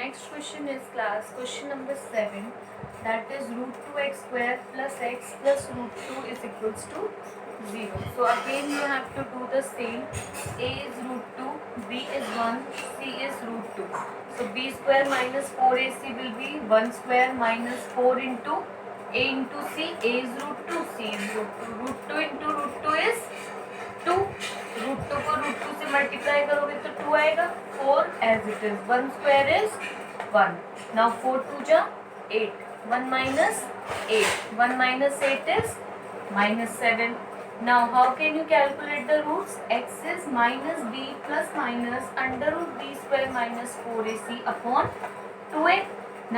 next question is class question number 7, that is root 2x square plus x plus root 2 is equals to 0. So again you have to do the same. A is root 2, b is 1, c is root 2. So b square minus 4ac will be 1 square minus 4 into a into c. A is root 2, c is root 2. Root 2 into root 2 is 2. Root 2 को root 2 से multiply करोगे तो 2 आएगा. 4 as it is. 1 square is 1. Now 4 2 जा 8. 1 minus 8. 1 minus 8 is minus 7. Now how can you calculate the roots? X is minus b plus minus under root b square minus 4ac upon 2a.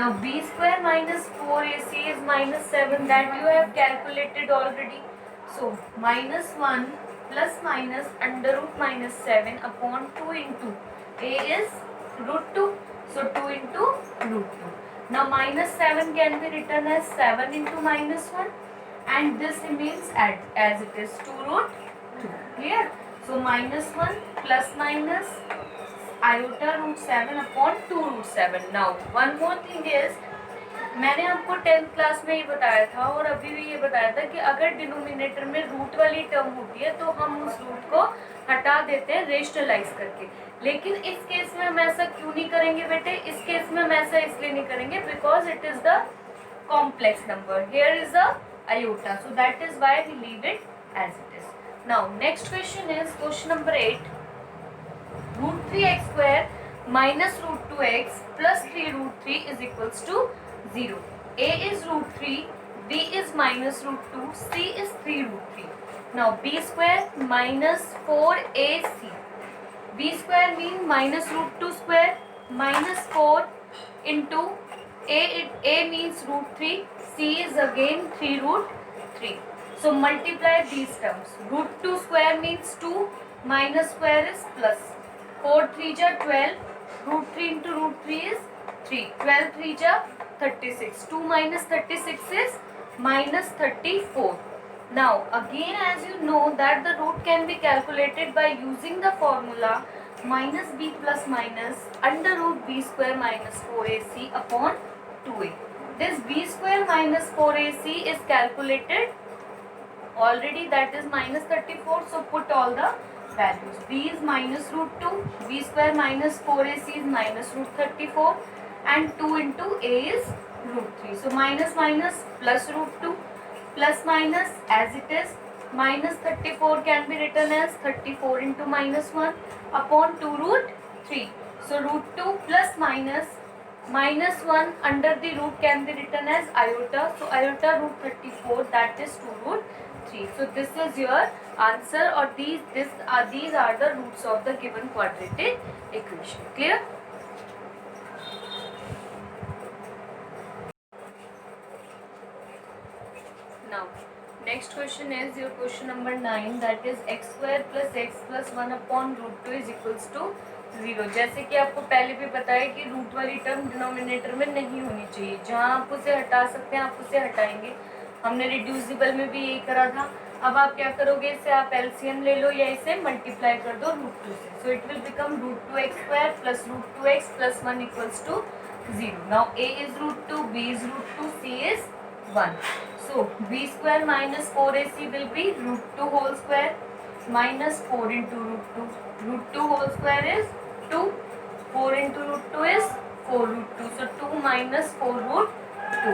Now b square minus 4ac is minus 7, that you have calculated already. So minus 1 plus minus under root minus 7 upon 2 into a is root 2. So 2 into root 2. Now minus 7 can be written as 7 into minus 1 and this remains as it is 2 root 2. Clear? So minus 1 plus minus iota root 7 upon 2 root 7. Now one more thing is, मैंने आपको 10th class में ये बताया था और अभी भी ये बताया था कि अगर डिनोमिनेटर में रूट वाली टर्म होती है तो हम उस रूट को हटा देते हैं रेशनलाइज करके. लेकिन इस केस में हम ऐसा क्यों नहीं करेंगे बेटे? इस केस में हम ऐसा इसलिए नहीं करेंगे because it is the complex number. Here is the iota, so that is why we leave it as it is. Now next question is question number 8. Root 3x square minus root 2x plus 3 root 3 is equals to 0. A is root 3, B is minus root 2, C is 3 root 3. Now B square minus 4AC. B square means minus root 2 square minus 4 into A means root 3, C is again 3 root 3. So multiply these terms. Root 2 square means 2, minus square is plus. 4 3 ja 12, root 3 into root 3 is 3. 12 3 ja 36. 2 minus 36 is minus 34. Now again, as you know that the root can be calculated by using the formula minus b plus minus under root b square minus 4ac upon 2a. This b square minus 4ac is calculated already, that is minus 34. So put all the values. B is minus root 2, b square minus 4ac is minus root 34 and 2 into a is root 3. So minus minus plus root 2 plus minus as it is minus 34 can be written as 34 into minus 1 upon 2 root 3. So root 2 plus minus minus 1 under the root can be written as iota. So iota root 34, that is 2 root 3. So this is your answer, or these are the roots of the given quadratic equation. Clear? Now next question is your question number 9, that is x square plus x plus 1 upon root 2 is equals to 0. जैसे कि आपको पहले भी पता है कि root वाली term denominator में नहीं होनी चाहिए. जहाँ आप उसे हटा सकते हैं आप उसे हटाएंगे. हमने रिड्यूसिबल में भी यही करा था. अब आप क्या करोगे, इसे आप एलसीएम ले लो या इसे मल्टीप्लाई कर दो रूट 2 से. So it will become root 2x square plus root 2x plus 1 equals to 0. Now a is root 2, b is root 2, c is 1. So b square minus 4ac will be root 2 whole square minus 4 into root 2. Root 2 whole square is 2. 4 into root 2 is 4 root 2. So 2 minus 4 root 2.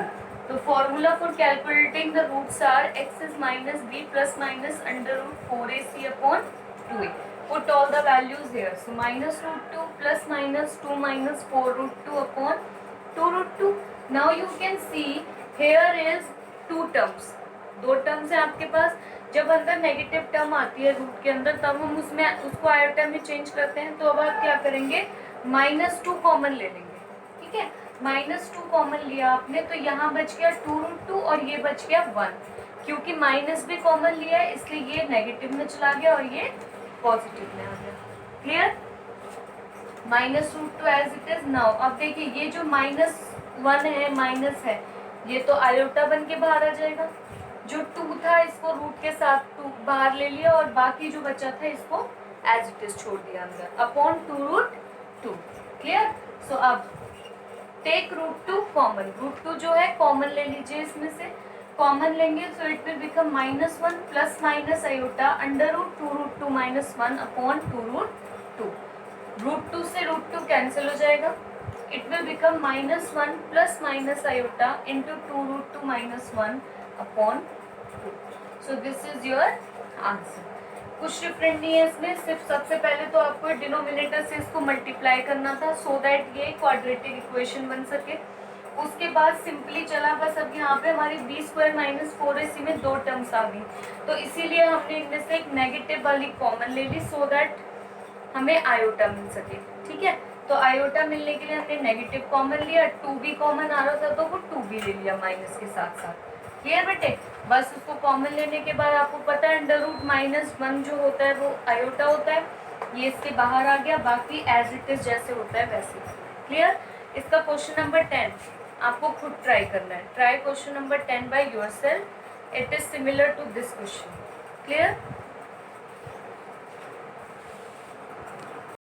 The formula for calculating the roots are x is minus b plus minus under root 4ac upon 2a. Put all the values here. So minus root 2 plus minus 2 minus 4 root 2 upon 2 root 2. Now you can see here is 2 terms. 2 terms है आपके पास. जब अंदर negative term आती है root के अंदर तब हम उसमें उसको आयोटा में चेंज करते हैं. तो अब आप क्या करेंगे, -2 कॉमन ले लेंगे. ठीक है, -2 कॉमन लिया आपने तो यहाँ बच गया 2 रूट 2 और ये बच गया 1. क्योंकि माइनस भी कॉमन लिया है इसलिए ये नेगेटिव में चला गया और ये पॉजिटिव में आ गया. Clear? Minus root 2 as it is. Now अब देखिए ये जो -1 है माइनस है ये तो आयोटा बन के बाहर आ जाएगा. जो 2 था इसको रूट के साथ 2 बाहर ले लिया और बाकी जो बचा था इसको एज इट इज छोड़ दिया अंदर अपॉन 2 रूट 2. क्लियर? सो अब take root two common, root two जो है कॉमन ले लीजिए, इसमें से कॉमन लेंगे so it will become -1 plus minus iota under root 2√2 -1 upon 2√2। Root two से रूट टू कैंसिल हो जाएगा, it will become -1 plus minus iota into 2√2 -1 upon 2। So this is your answer. कुछ डिफरेंट नहीं है इसमें, सिर्फ सबसे पहले तो आपको डिनोमिनेटर से इसको मल्टीप्लाई करना था सो दैट ये क्वाड्रेटिक इक्वेशन बन सके। उसके बाद सिंपली चला बस, अब यहाँ पे हमारी b² - 4ac में दो टर्म्स आ गई, तो इसीलिए हमने इनमें से एक नेगेटिव वाली कॉमन ले ली सो दैट हमें आयोटा मिल सके। ठीक है, तो आयोटा मिलने के लिए हमने नेगेटिव कॉमन लिया, 2b कॉमन आ रहा था तो वो 2b ले लिया माइनस के साथ साथ। क्लियर बेटे? बस उसको कॉमन लेने के बाद आपको पता है √-1 जो होता है वो आयोटा होता है, ये इसके बाहर आ गया, बाकी एज इट इज जैसे होता है वैसे। क्लियर? इसका क्वेश्चन नंबर 10 आपको खुद ट्राई करना है। Try question number 10 by yourself, it is similar to this question. Clear?